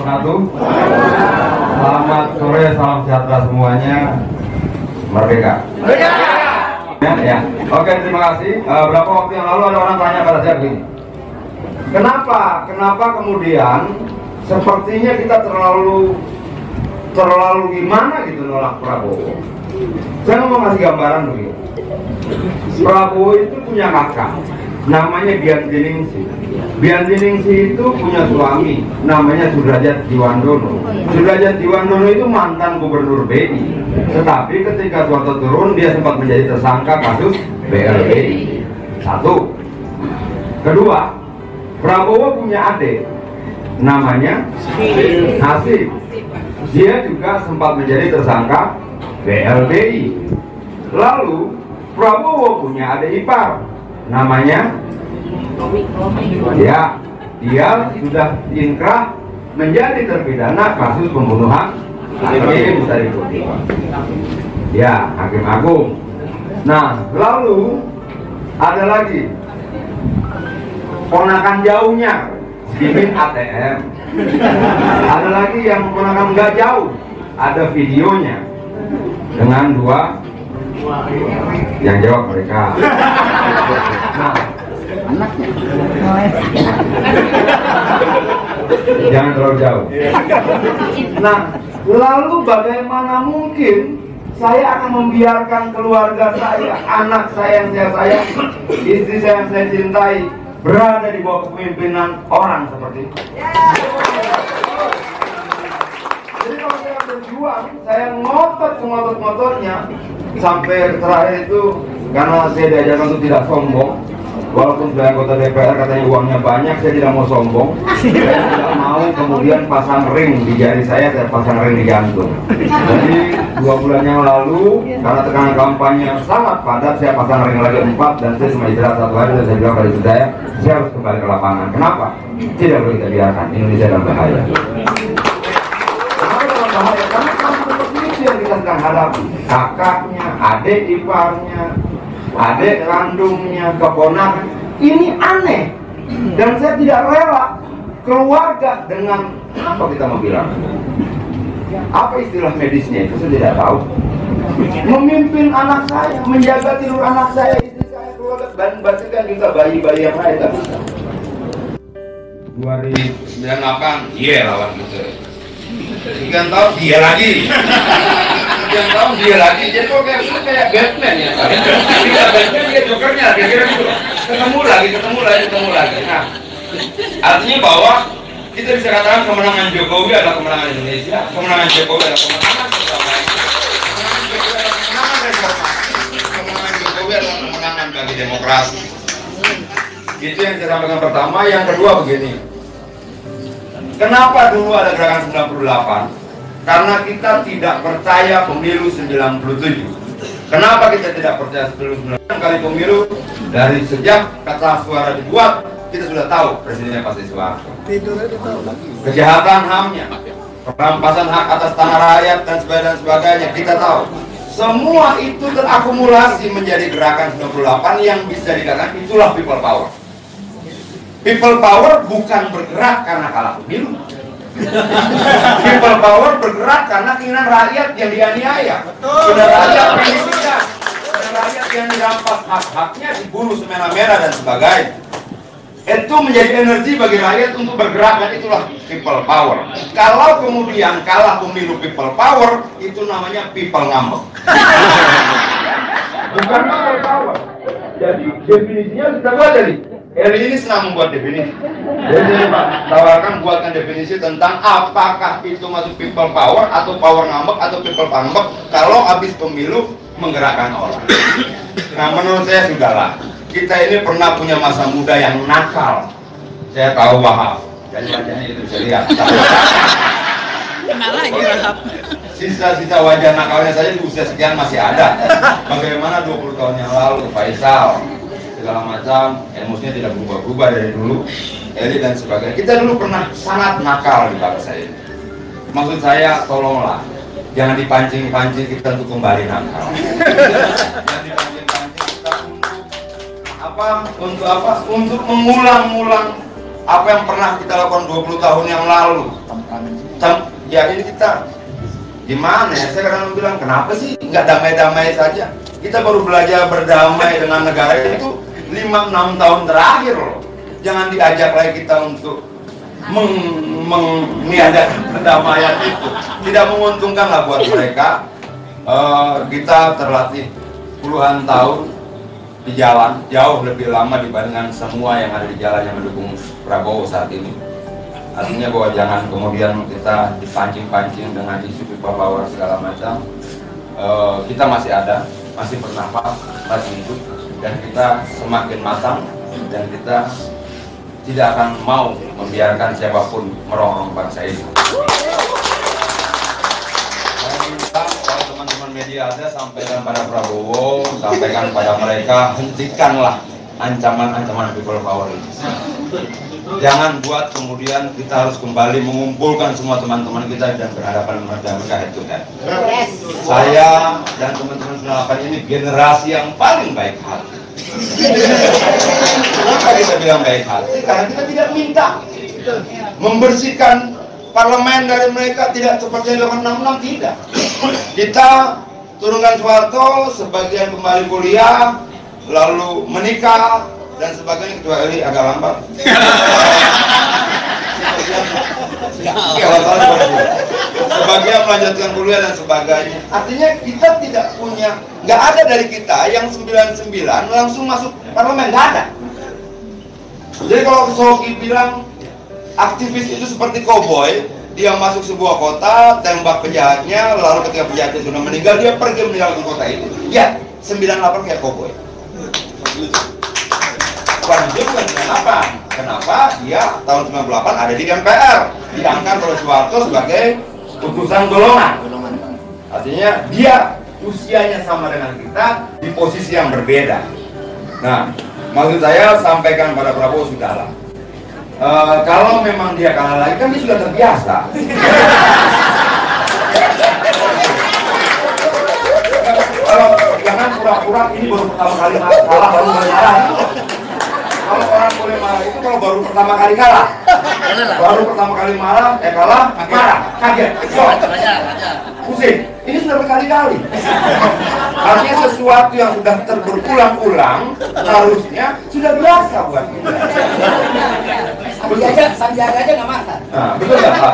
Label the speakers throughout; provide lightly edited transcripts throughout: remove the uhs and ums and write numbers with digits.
Speaker 1: wabarakatuh. Selamat sore, salam sejahtera semuanya. Merdeka. Ya. Oke, terima kasih. Berapa waktu yang lalu ada orang tanya pada saya begini. Kenapa kemudian sepertinya kita terlalu gimana gitu nolak Prabowo? Saya mau ngasih gambaran begini. Prabowo itu punya kakak, namanya Biantiningsih. Biantiningsih itu punya suami, namanya Sudrajat Djiwandono. Sudrajat Djiwandono itu mantan gubernur BI. Tetapi ketika suatu turun, dia sempat menjadi tersangka kasus BLBI. Satu. Kedua, Prabowo punya adik, namanya Hasib. Dia juga sempat menjadi tersangka BLBI. Lalu Prabowo punya adik ipar, namanya ya, dia sudah inkrah menjadi terpidana kasus pembunuhan hakim Sarifudin. Ya, hakim agung. Nah, lalu ada lagi ponakan jauhnya, Mimin ATM. Ada lagi yang ponakan nggak jauh, ada videonya dengan dua yang jawab mereka. Nah, jangan terlalu jauh. Nah, lalu bagaimana mungkin saya akan membiarkan keluarga saya, anak saya yang saya sayang, istri saya yang saya cintai berada di bawah kepemimpinan orang seperti itu? Jadi kalau saya berjuang, saya ngotot-ngototnya sampai terakhir itu, karena saya diajarkan untuk tidak sombong. Walaupun saya anggota DPR katanya uangnya banyak, saya tidak mau sombong. Saya tidak mau kemudian pasang ring di jari saya pasang ring di jantung. Jadi 2 bulan yang lalu, karena tekanan kampanye yang sangat padat, saya pasang ring lagi 4, dan saya cuma istirahat 1 hari, dan saya bilang pada istri saya harus kembali ke lapangan. Kenapa? Tidak boleh kita biarkan Indonesia dalam bahaya. Kenapa dalam bahaya? Karena seperti itu yang kita sedang hadapi. Kakaknya, adik iparnya, adik kandungnya, keponakan. Ini aneh. Dan saya tidak rela keluarga dengan, apa kita mau bilang, apa istilah medisnya itu saya tidak tahu, memimpin anak saya, menjaga tidur anak saya, istri saya, keluarga, dan bahkan juga bayi-bayi yang lain tak bisa. 2098 dia lawan gitu. Sekian tahun dia lagi. Sekian tahun dia lagi. Jadi kok kayak Batman ya. Ketika Batman dia jokernya, kira-kira gitu. Ketemu lagi. Nah, artinya bahwa kita bisa katakan kemenangan Jokowi adalah kemenangan Indonesia, kemenangan Jokowi adalah kemenangan perdamaian, kemenangan Jokowi adalah kemenangan bagi demokrasi. Itu yang saya sampaikan pertama. Yang kedua begini, kenapa dulu ada gerakan 98? Karena kita tidak percaya pemilu 97. Kenapa kita tidak percaya pemilu 98? Kali pemilu, dari sejak kata suara dibuat, kita sudah tahu presidennya pasti Soeharto. Kejahatan HAM-nya, perampasan hak atas tanah rakyat dan sebagainya, kita tahu. Semua itu terakumulasi menjadi gerakan 98 yang bisa dikatakan itulah people power. People power bukan bergerak karena kalah pemilu. People power bergerak karena keinginan rakyat yang dianiaya. Sudah rakyat yang disiksa, sudah rakyat yang dirampas hak-haknya, dibunuh semena-mena dan sebagainya. Itu menjadi energi bagi rakyat untuk bergerak, dan itulah people power. Kalau kemudian kalah pemilu people power, itu namanya people ngambek. Bukan people power. Jadi definisinya kita buat tadi. Eli ini senang membuat definisi. Jadi Pak tawarkan buatkan definisi tentang apakah itu masuk people power atau power ngambek atau people ngambek kalau habis pemilu menggerakkan orang. Nah, menurut saya sudahlah. Kita ini pernah punya masa muda yang nakal. Saya tahu Wahab. Jadi wajahnya itu bisa lihat.
Speaker 2: Kenal lagi Wahab.
Speaker 1: Sisa-sisa wajah nakalnya saja di usia sekian masih ada. Bagaimana 20 tahun yang lalu Faisal, segala macam, emosinya tidak berubah-ubah dari dulu, Eli dan sebagainya. Kita dulu pernah sangat nakal di bangsa ini. Maksud saya, tolonglah, jangan dipancing-pancing kita untuk kembali nakal. Jangan dipancing-pancing kita untuk mengulang-ulang apa yang pernah kita lakukan 20 tahun yang lalu. Ya ini kita gimana ya, saya kadang bilang kenapa sih nggak damai-damai saja. Kita baru belajar berdamai dengan negara itu 5-6 tahun terakhir loh. Jangan diajak lagi kita untuk meniadakan perdamaian itu. Tidak menguntungkan lah buat mereka. Kita terlatih puluhan tahun di jalan, jauh lebih lama dibandingkan semua yang ada di jalan yang mendukung Prabowo saat ini. Artinya bahwa jangan kemudian kita dipancing-pancing dengan isu people power segala macam. Kita masih ada, masih bernafas, masih hidup, dan kita semakin matang, dan kita tidak akan mau membiarkan siapapun merongrong bangsa ini. Saya minta kalau teman-teman media ada, sampaikan pada Prabowo, sampaikan pada mereka, hentikanlah ancaman-ancaman people power ini. Jangan buat kemudian kita harus kembali mengumpulkan semua teman-teman kita dan berhadapan dengan mereka itu kan. Saya dan teman-teman 98 ini generasi yang paling baik hati. Kenapa kita bilang baik hati? Karena kita tidak minta membersihkan parlemen dari mereka, tidak seperti yang dilakukan 66, tidak. Kita turunkan Soeharto, sebagian kembali kuliah, lalu menikah, dan sebagainya, kecuali agak lambat. Sebagian melanjutkan kuliah dan sebagainya. Artinya kita tidak punya, nggak ada dari kita yang 99 langsung masuk parlemen, nggak ada. Jadi kalau Sogi bilang aktivis itu seperti koboi, dia masuk sebuah kota, tembak penjahatnya, lalu ketika penjahatnya sudah meninggal, dia pergi meninggalkan kota itu. Ya, 98 kayak koboi. Dia bukan 98. Kenapa? Dia tahun 98 ada di MPR, diangkat oleh Soeharto sebagai utusan golongan. Artinya dia usianya sama dengan kita di posisi yang berbeda. Nah, maksud saya sampaikan pada Prabowo sudahlah. Kalau memang dia kalah lagi kan dia sudah terbiasa. Jangan pura-pura ini baru pertama kali kalah baru marah. Kalau orang boleh marah itu kalau baru pertama kali kalah. Baru pertama kali marah, kalah, marah, kaget, shock, pusing. Ini sudah berkali-kali. Artinya sesuatu yang sudah berulang-ulang harusnya sudah biasa buat kita.
Speaker 2: Sandiaga aja nggak marah.
Speaker 1: Nah, betul nggak Pak?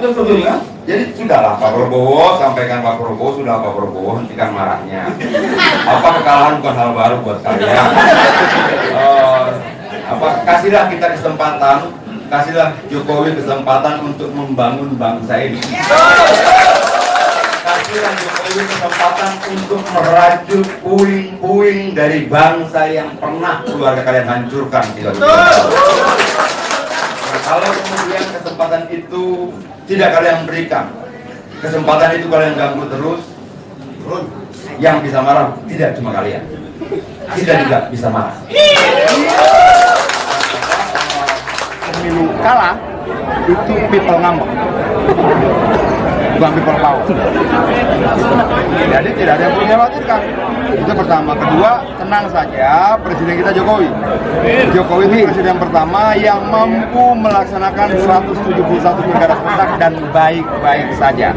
Speaker 1: Betul ya. Jadi sudahlah Pak Prabowo, sampaikan Pak Prabowo, sudah Pak Prabowo, hentikan marahnya. Apa kekalahan bukan hal baru buat kalian. Kasihlah kita kesempatan, kasihlah Jokowi kesempatan untuk membangun bangsa ini. Kasihlah Jokowi kesempatan untuk merajut puing-puing dari bangsa yang pernah keluarga kalian hancurkan. Kalau kemudian kesempatan itu tidak kalian berikan, kesempatan itu kalian ganggu terus, yang bisa marah tidak cuma kalian, kita juga bisa marah.
Speaker 3: Pemilu kalah itu people ngambek, bukan people power. Jadi tidak ada yang perlu dikhawatirkan. Itu pertama. Kedua, tenang saja, presiden kita Jokowi. Jokowi itu presiden pertama yang mampu melaksanakan 171 pilkada serentak dan baik-baik saja,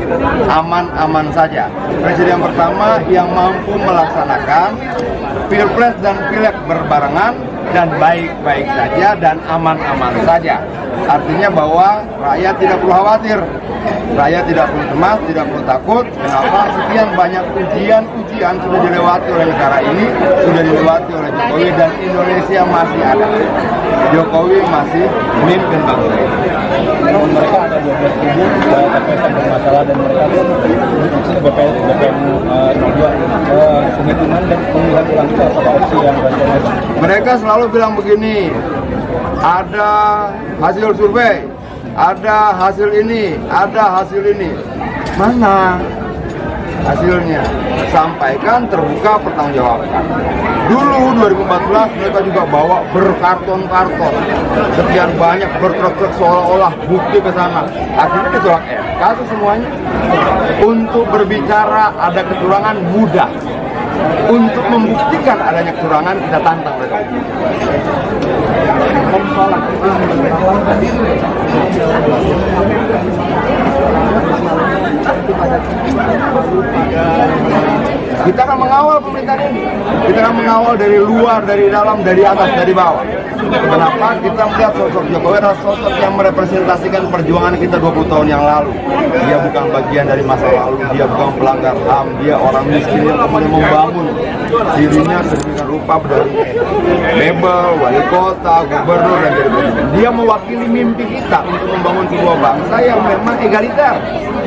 Speaker 3: aman-aman saja. Presiden pertama yang mampu melaksanakan pilpres dan pileg berbarengan dan baik-baik saja dan aman-aman saja. Artinya bahwa rakyat tidak perlu khawatir, rakyat tidak perlu cemas, tidak perlu takut. Kenapa? Sekian banyak ujian sudah dilewati oleh negara ini, sudah dilewati oleh Jokowi, dan Indonesia masih ada. Jokowi masih memimpin bangsa ini.
Speaker 4: Mereka ada 12 ribu TPS yang bermasalah dan mereka itu BPN 2 penghitungan dan pemilihan ulang itu apa opsi yang rasional?
Speaker 3: Mereka selalu bilang begini, ada hasil survei, ada hasil ini, ada hasil ini. Mana hasilnya? Sampaikan, terbuka, pertanggungjawabkan. Dulu 2014 mereka juga bawa berkarton-karton, sekian banyak bertruk-truk seolah-olah bukti ke sana. Akhirnya ditolak MK itu semuanya. Untuk berbicara ada kecurangan mudah. Untuk membuktikan adanya kecurangan kita tantang mereka. Kita akan mengawal pemerintahan ini. Kita akan mengawal dari luar, dari dalam, dari atas, dari bawah. Kenapa? Kita melihat sosok Jokowi adalah sosok yang merepresentasikan perjuangan kita 20 tahun yang lalu. Dia bukan bagian dari masa lalu, dia bukan pelanggar HAM, dia orang miskin yang kemudian membangun dirinya sedemikian rupa dari mebel, wali kota, gubernur, dan jadi presiden. Dia mewakili mimpi kita untuk membangun sebuah bangsa yang memang egaliter,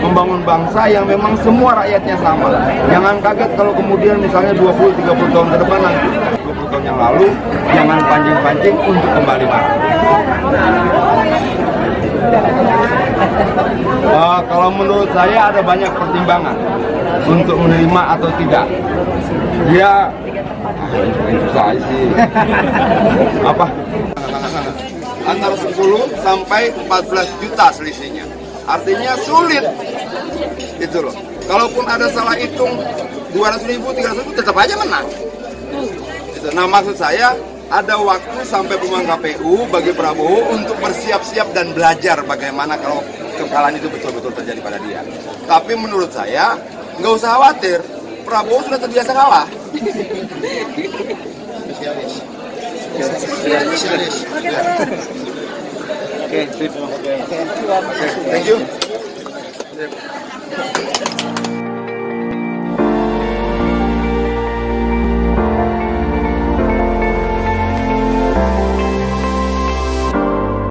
Speaker 3: membangun bangsa yang memang semua rakyatnya sama. Jangan kaget kalau kemudian misalnya 20-30 tahun ke depan nanti, 20 tahun yang lalu, jangan pancing-pancing untuk kembali marah. Kalau menurut saya ada banyak pertimbangan untuk menerima atau tidak. Dia itu saya sih apa antara 10 sampai 14 juta selisihnya. Artinya sulit itu loh. Kalaupun ada salah hitung 200.000, 300.000 tetap aja menang. Nah, maksud saya ada waktu sampai pemilihan KPU bagi Prabowo untuk bersiap-siap dan belajar bagaimana kalau kekalahan itu betul-betul terjadi pada dia. Tapi menurut saya nggak usah khawatir, Prabowo sudah terbiasa kalah. Oke, thank you.